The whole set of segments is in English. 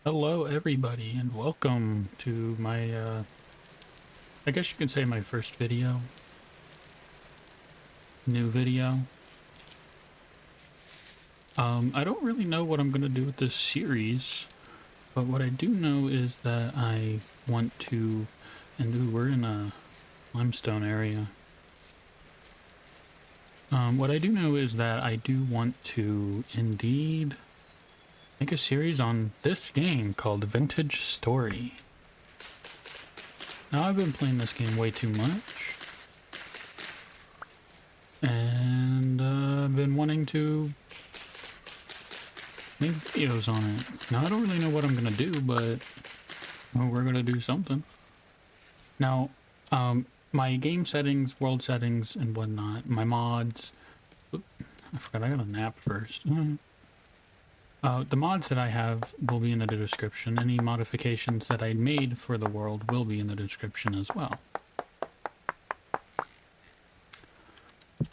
Hello everybody and welcome to my I guess you could say my first new video. I don't really know what I'm gonna do with this series, but what I do know is that I want to, and ooh, we're in a limestone area. What I do know is that I do want to indeed make a series on this game called Vintage Story. Now I've been playing this game way too much, and I've been wanting to make videos on it. Now I don't really know what I'm gonna do, but well, we're gonna do something. Now, my game settings, world settings, and whatnot, my mods. Oop, I forgot I got a nap first. The mods that I have will be in the description. Any modifications that I made for the world will be in the description as well.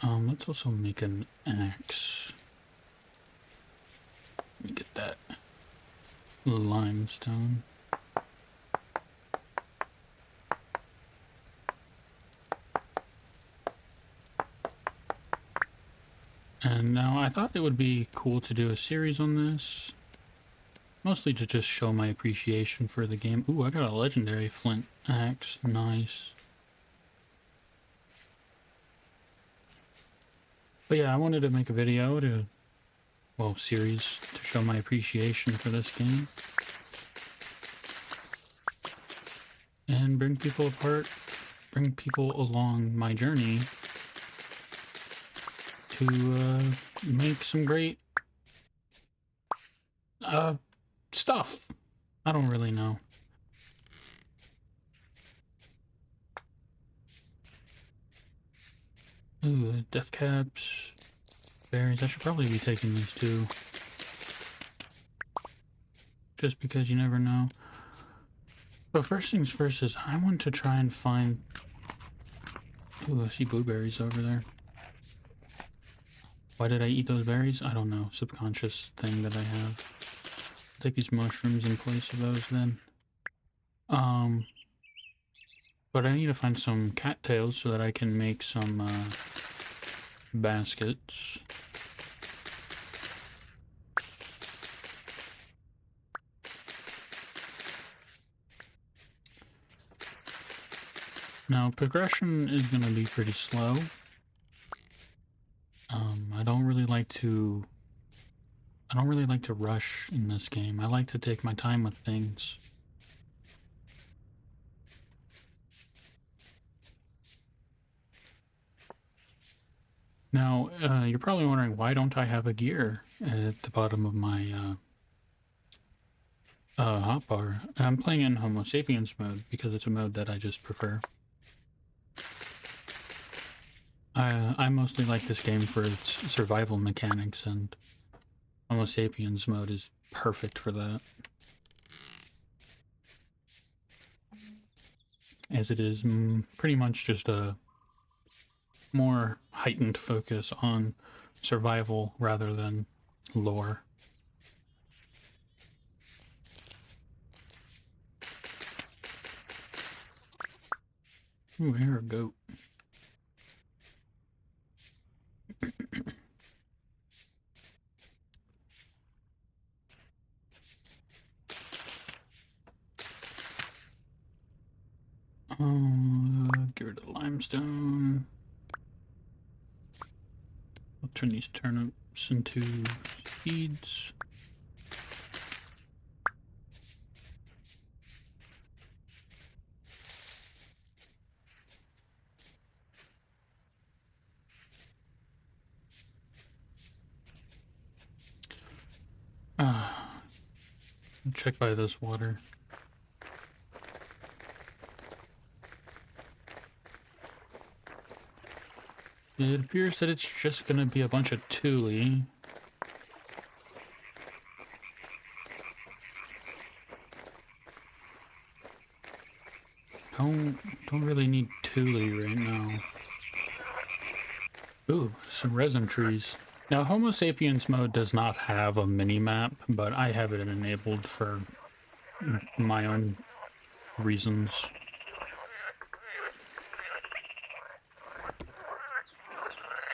Let's also make an axe. Let me get that limestone. And now I thought it would be cool to do a series on this. Mostly to just show my appreciation for the game. Ooh, I got a legendary flint axe. Nice. But yeah, I wanted to make a video series to show my appreciation for this game. And bring people along my journey to make some great stuff. I don't really know. Ooh, death caps, berries. I should probably be taking these too. Just because you never know. But first things first is I want to try and find... Ooh, I see blueberries over there. Why did I eat those berries? I don't know. Subconscious thing that I have. I'll take these mushrooms in place of those then. But I need to find some cattails so that I can make some baskets. Now progression is going to be pretty slow. I don't really like to rush in this game. I like to take my time with things. Now, you're probably wondering, why don't I have a gear at the bottom of my hotbar? I'm playing in Homo Sapiens mode because it's a mode that I just prefer. I mostly like this game for its survival mechanics, and Homo Sapiens mode is perfect for that. As it is pretty much just a more heightened focus on survival rather than lore. Ooh, here a goat. Get rid of the limestone. I'll turn these turnips into seeds. Check by this water. It appears that it's just gonna be a bunch of tule. Don't really need tule right now. Ooh, some resin trees. Now, Homo Sapiens mode does not have a mini-map, but I have it enabled for my own reasons.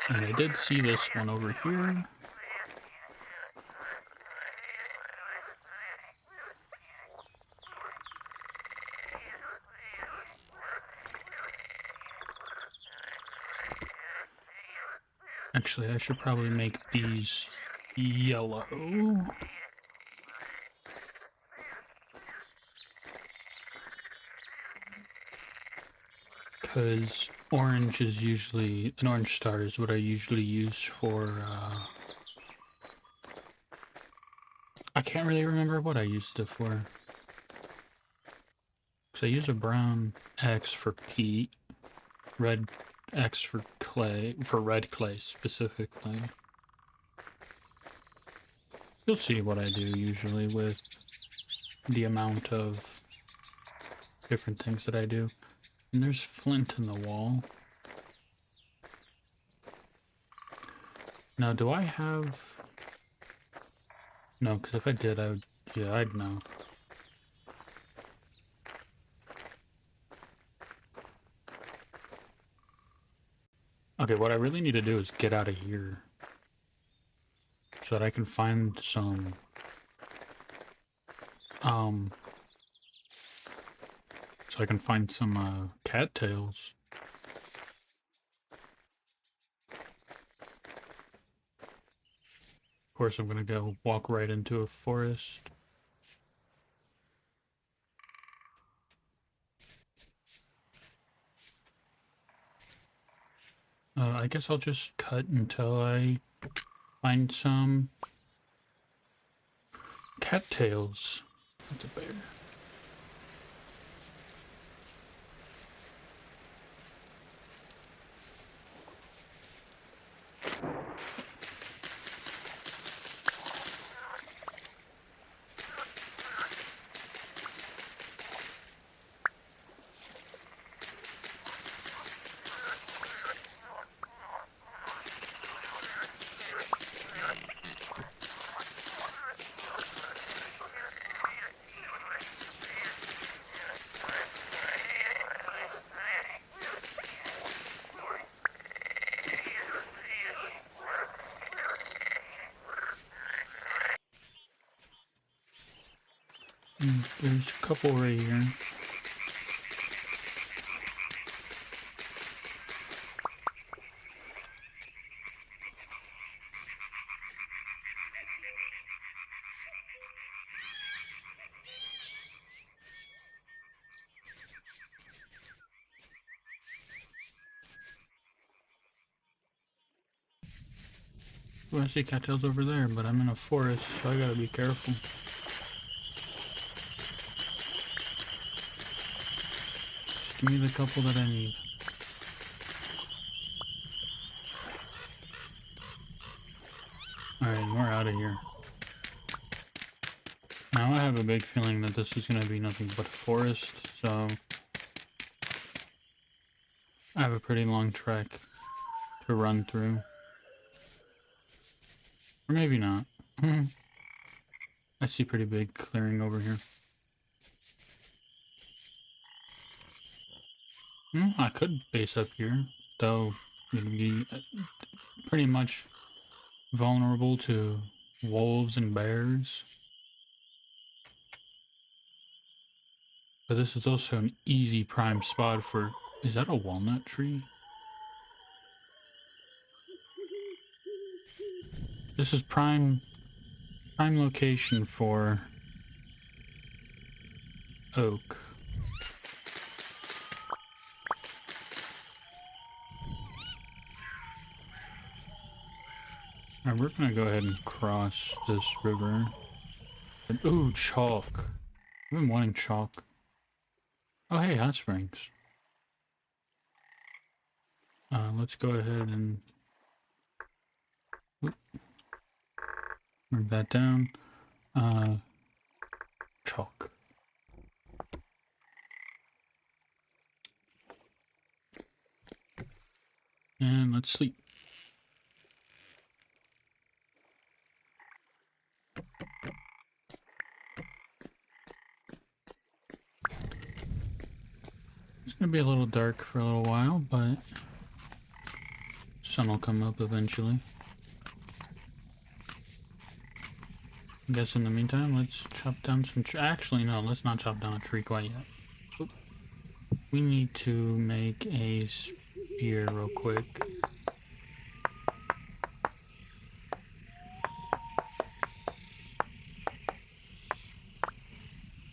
And I did see this one over here. Actually, I should probably make these yellow. Because orange is usually, an orange star is what I usually use for, I can't really remember what I used it for. Because I use a brown X for peat, red X for clay, for red clay specifically. You'll see what I do usually with the amount of different things that I do. And there's flint in the wall. Now, do I have... No, because if I did, I would... Yeah, I'd know. Okay, what I really need to do is get out of here. So that I can find some... So I can find some, cattails. Of course, I'm gonna go walk right into a forest. I guess I'll just cut until I find some cattails. That's a bear. There's a couple right here. Well, I see cattails over there, but I'm in a forest, so I gotta be careful. Just give me the couple that I need. Alright, we're out of here. Now I have a big feeling that this is gonna be nothing but a forest, so... I have a pretty long trek to run through. Or maybe not. I see pretty big clearing over here. I could base up here, though it'd be pretty much vulnerable to wolves and bears. But this is also an easy prime spot for... Is that a walnut tree? This is prime location for oak. Alright, we're gonna go ahead and cross this river. Ooh, chalk. I've been wanting chalk. Oh, hey, hot springs. Let's go ahead and move that down. Chalk. And let's sleep. It's gonna be a little dark for a little while, but sun will come up eventually. I guess in the meantime, let's chop down some actually, no, let's not chop down a tree quite yet. Oop. We need to make a spear real quick.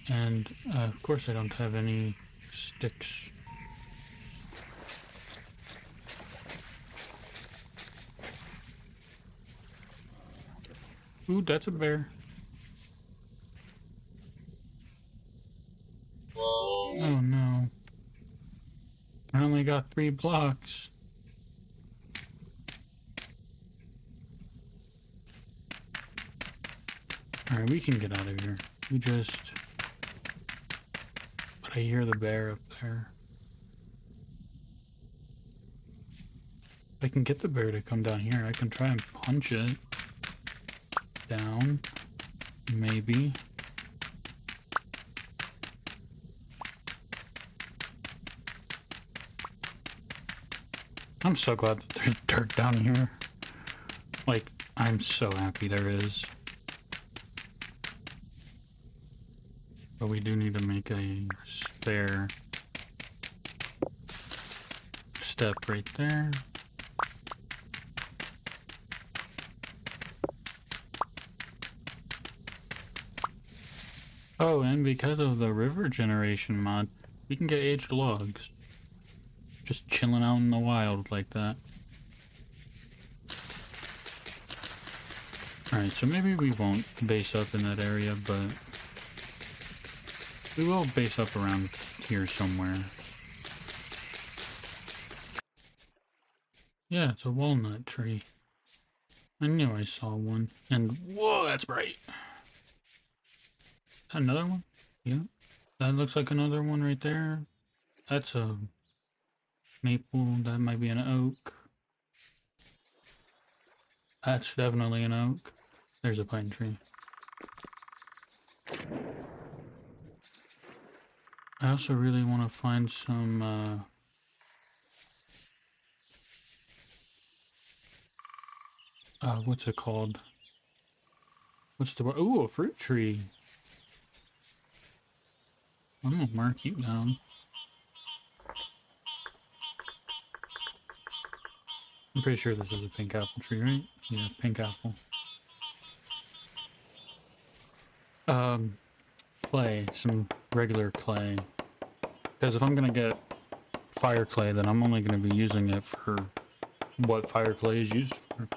And, of course I don't have any sticks. Ooh, that's a bear. Oh no. I only got 3 blocks. Alright, we can get out of here. We just... But I hear the bear up there. If I can get the bear to come down here, I can try and punch it down. Maybe. I'm so glad that there's dirt down here. Like, I'm so happy there is. But we do need to make a spare step right there. Oh, and because of the river generation mod, we can get aged logs. Just chilling out in the wild like that. Alright, so maybe we won't base up in that area, but we will base up around here somewhere. Yeah, it's a walnut tree. I knew I saw one. And whoa, that's bright. Another one? Yeah. That looks like another one right there. That's a maple. That might be an oak. That's definitely an oak. There's a pine tree. I also really want to find some, what's it called? What's the word? Ooh, a fruit tree. I'm gonna mark you down. I'm pretty sure this is a pink apple tree, right? Yeah, pink apple. Clay, some regular clay. Because if I'm gonna get fire clay, then I'm only gonna be using it for what fire clay is used for.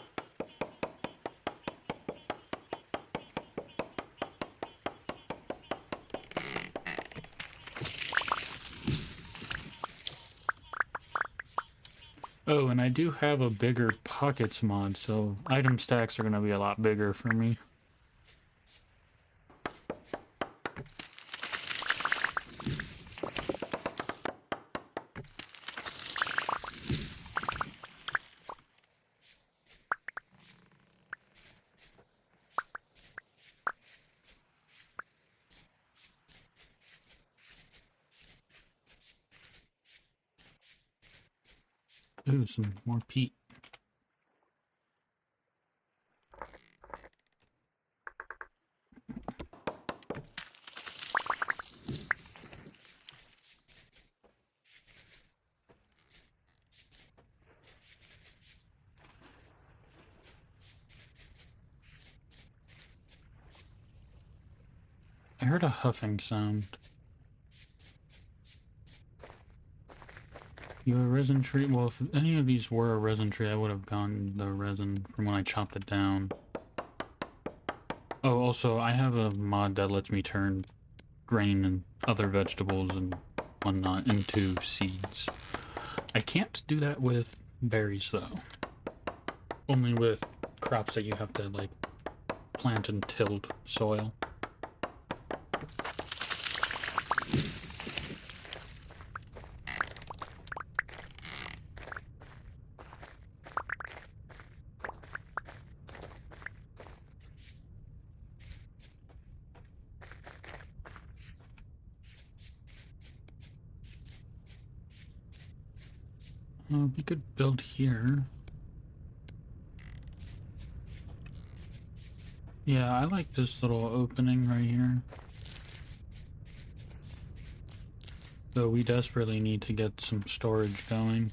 Oh, and I do have a bigger pockets mod, so item stacks are gonna be a lot bigger for me. Ooh, some more peat. I heard a huffing sound. You have a resin tree? Well, if any of these were a resin tree, I would have gotten the resin from when I chopped it down. Oh, also, I have a mod that lets me turn grain and other vegetables and whatnot into seeds. I can't do that with berries, though. Only with crops that you have to, like, plant in tilled soil. We could build here. Yeah, I like this little opening right here. So we desperately need to get some storage going.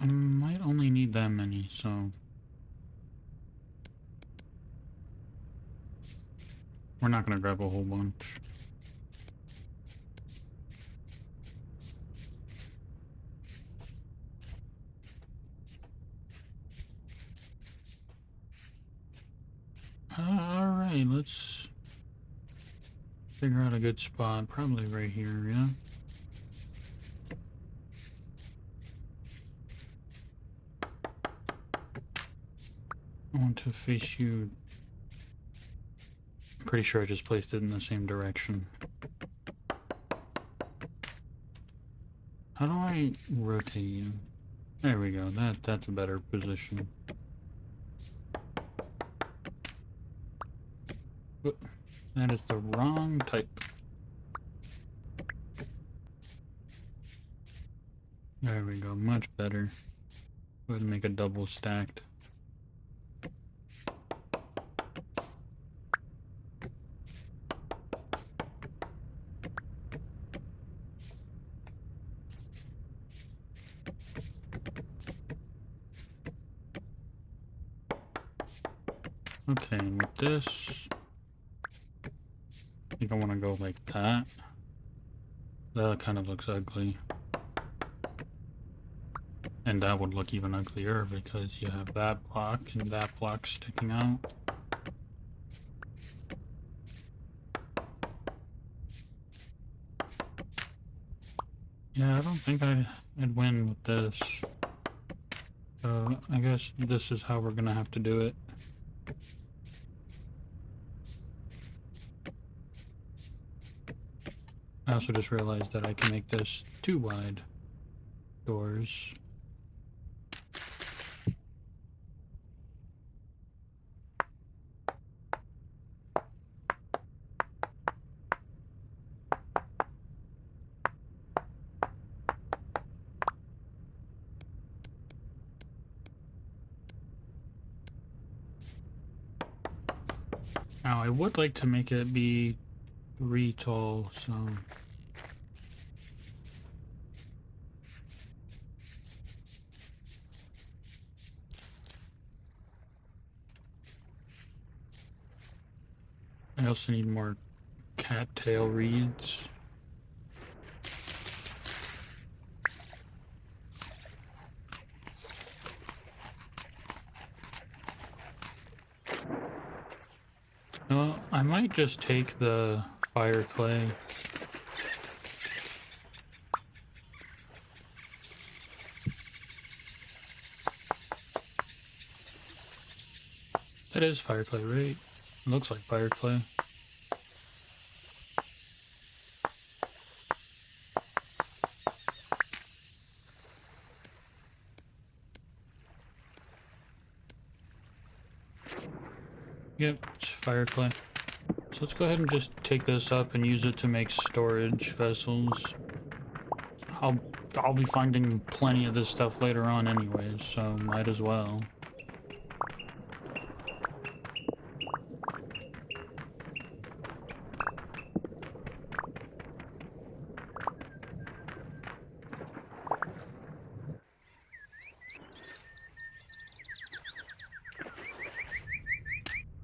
I might only need that many, so we're not gonna grab a whole bunch. Alright, let's figure out a good spot. Probably right here, yeah? I want to face you. I'm pretty sure I just placed it in the same direction. How do I rotate you? There we go. That's a better position. That is the wrong type. There we go. Much better. Go ahead and make a double stacked. Okay, and with this, I think I want to go like that. That kind of looks ugly. And that would look even uglier because you have that block and that block sticking out. Yeah, I don't think I'd win with this. So I guess this is how we're gonna have to do it. I also just realized that I can make this 2 wide doors. Now I would like to make it be 3 tall, so I also need more cattail reeds. Well, I might just take the fire clay. That is fire clay, right? It looks like fire clay. Yep, it's fire clay. So let's go ahead and just take this up and use it to make storage vessels. I'll be finding plenty of this stuff later on anyways, so might as well.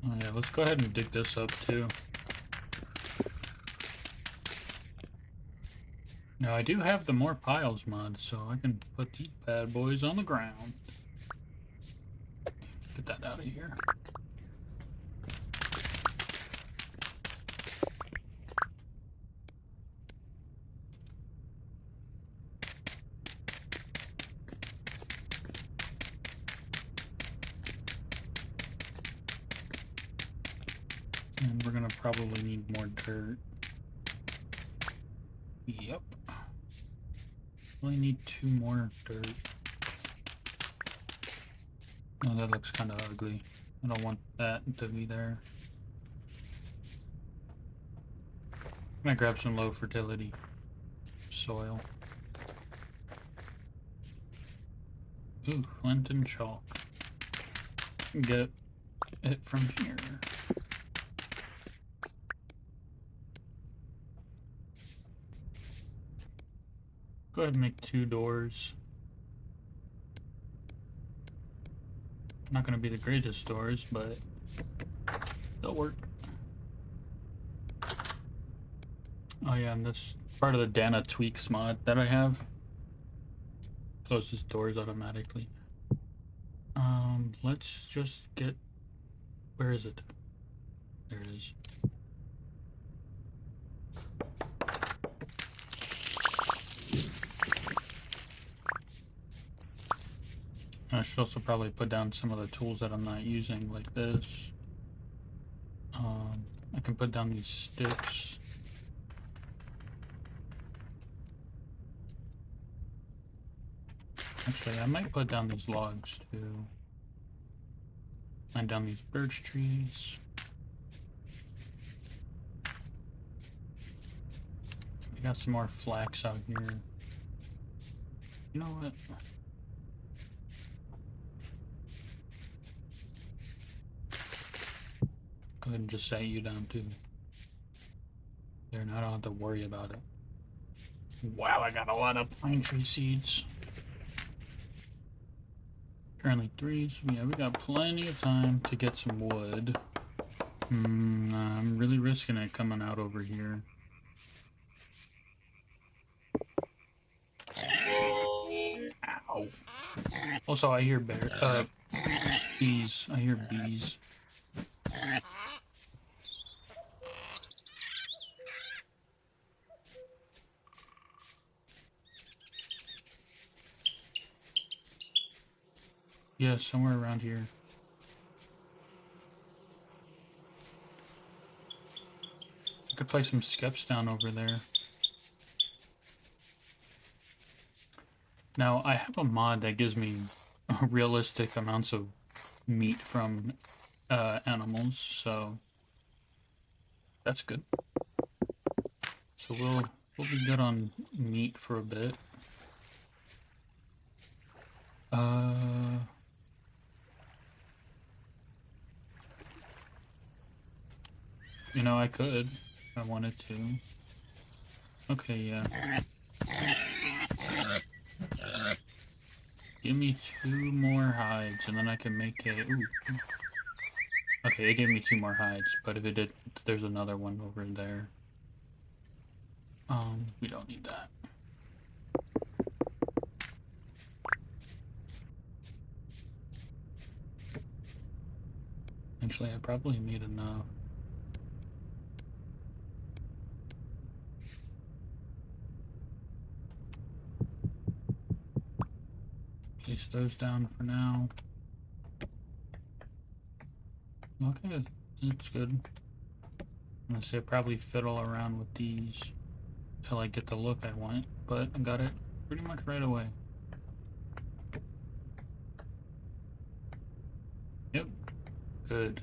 Oh yeah, let's go ahead and dig this up too. Now I do have the more piles mod, so I can put these bad boys on the ground. Get that out of here. probably need more dirt. Yep. Only need 2 more dirt. Oh, that looks kind of ugly. I don't want that to be there. I'm gonna grab some low fertility soil. Ooh, flint and chalk. Get it from here. Go ahead and make 2 doors. Not gonna be the greatest doors, but they'll work. Oh yeah, and that's part of the Dana tweaks mod that I have. Closes doors automatically. Let's just get... Where is it? There it is. I should also probably put down some of the tools that I'm not using, like this. I can put down these sticks. Actually, I might put down these logs too. And down these birch trees. We got some more flax out here. You know what? Go ahead and just set you down too. There, now I don't have to worry about it. Wow, I got a lot of pine tree seeds. Currently 3, so yeah, we got plenty of time to get some wood. I'm really risking it coming out over here. Ow. Also, I hear bees. I hear bees. Yeah, somewhere around here. I could place some skeps down over there. Now, I have a mod that gives me realistic amounts of meat from animals, so that's good. So we'll be good on meat for a bit. You know, I could if I wanted to. Okay, yeah. Give me 2 more hides, and then I can make a... Ooh. Okay, it gave me 2 more hides, but if it did, there's another one over there. We don't need that. Actually, I probably need enough. Place those down for now. Okay, that's good. I'm gonna say probably fiddle around with these till I get the look I want, but I got it pretty much right away. Yep, good.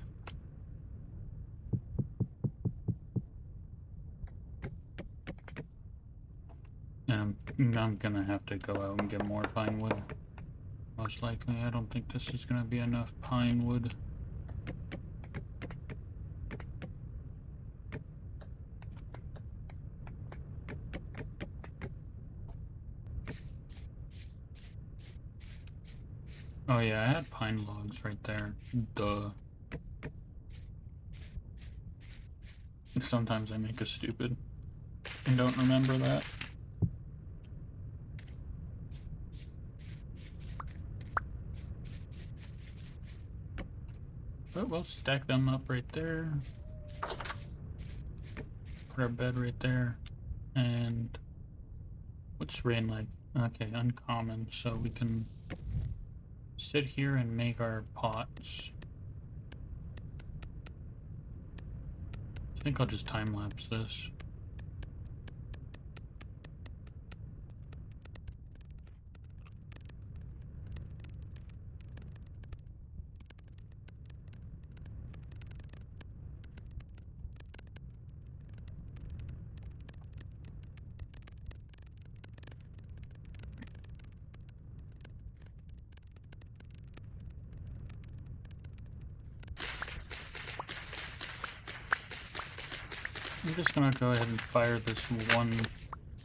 And I'm gonna have to go out and get more pine wood. Most likely, I don't think this is gonna be enough pine wood. Oh yeah, I had pine logs right there. Duh. Sometimes I make a stupid and don't remember that. But we'll stack them up right there. Put our bed right there. And what's rain like? Okay, uncommon, so we can sit here and make our pots. I think I'll just time-lapse this. I'm just gonna go ahead and fire this one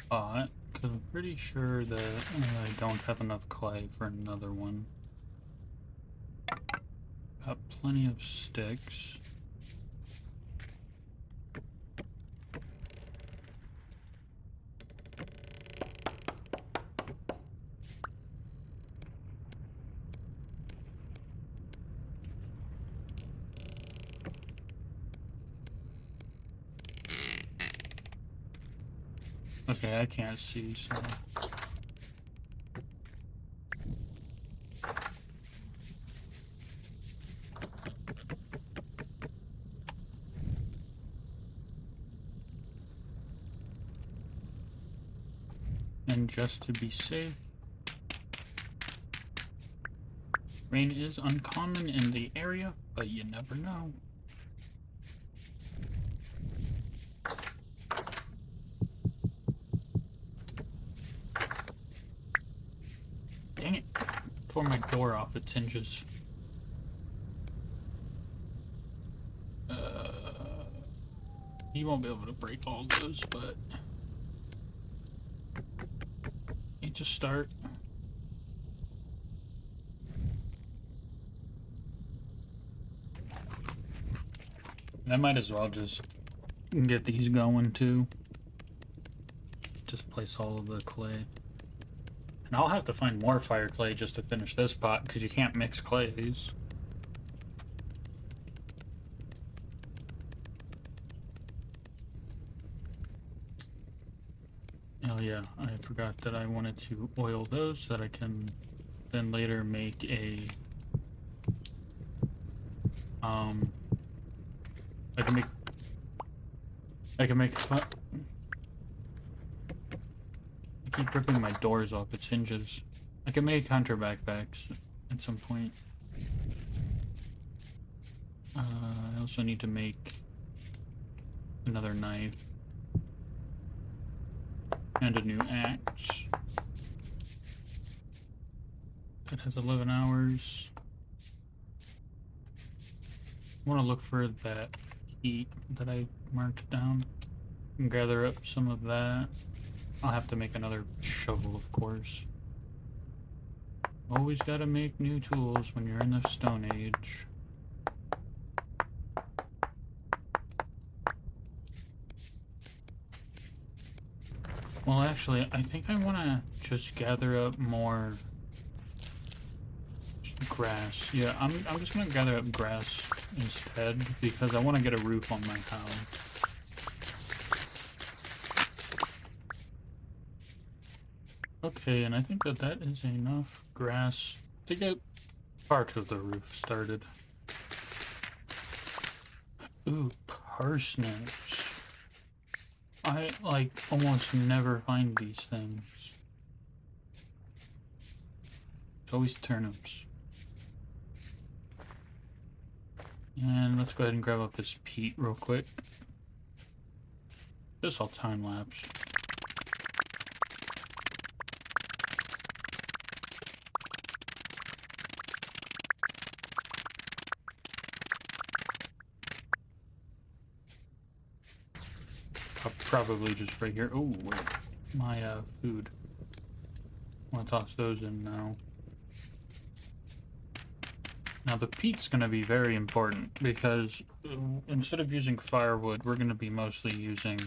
pot, because I'm pretty sure that I don't have enough clay for another one. Got plenty of sticks. Okay, I can't see, so... And just to be safe, rain is uncommon in the area, but you never know. Dang it, tore my door off its hinges. You won't be able to break all those, but need to start. And I might as well just get these going too. Just place all of the clay. And I'll have to find more fire clay just to finish this pot, because you can't mix clays. Oh yeah, I forgot that I wanted to oil those so that I can then later make a I can make I keep ripping my doors off its hinges. I can make hunter backpacks at some point. I also need to make another knife and a new axe. That has 11 hours. I want to look for that heat that I marked down and gather up some of that. I'll have to make another shovel, of course. Always gotta make new tools when you're in the Stone Age. Well, actually, I think I want to just gather up more grass. Yeah, I'm just gonna gather up grass instead, because I want to get a roof on my house. Okay, and I think that that is enough grass to get part of the roof started. Ooh, parsnips. I, like, almost never find these things. It's always turnips. And let's go ahead and grab up this peat real quick. This I'll time lapse. Probably just right here. Oh, wait. My food. I want to toss those in now. Now the peat's going to be very important, because instead of using firewood, we're going to be mostly using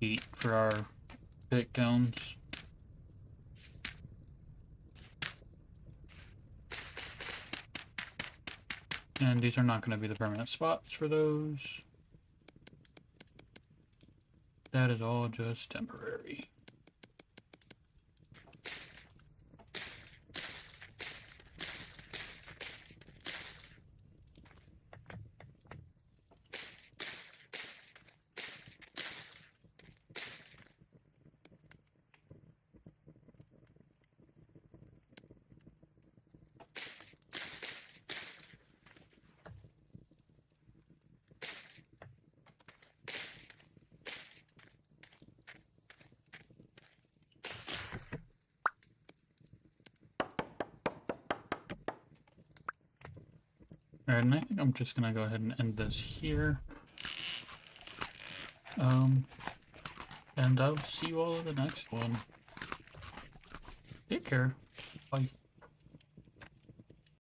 peat for our pit kilns. And these are not going to be the permanent spots for those. That is all just temporary. Alright, and I think I'm just gonna go ahead and end this here. And I'll see you all in the next one. Take care. Bye.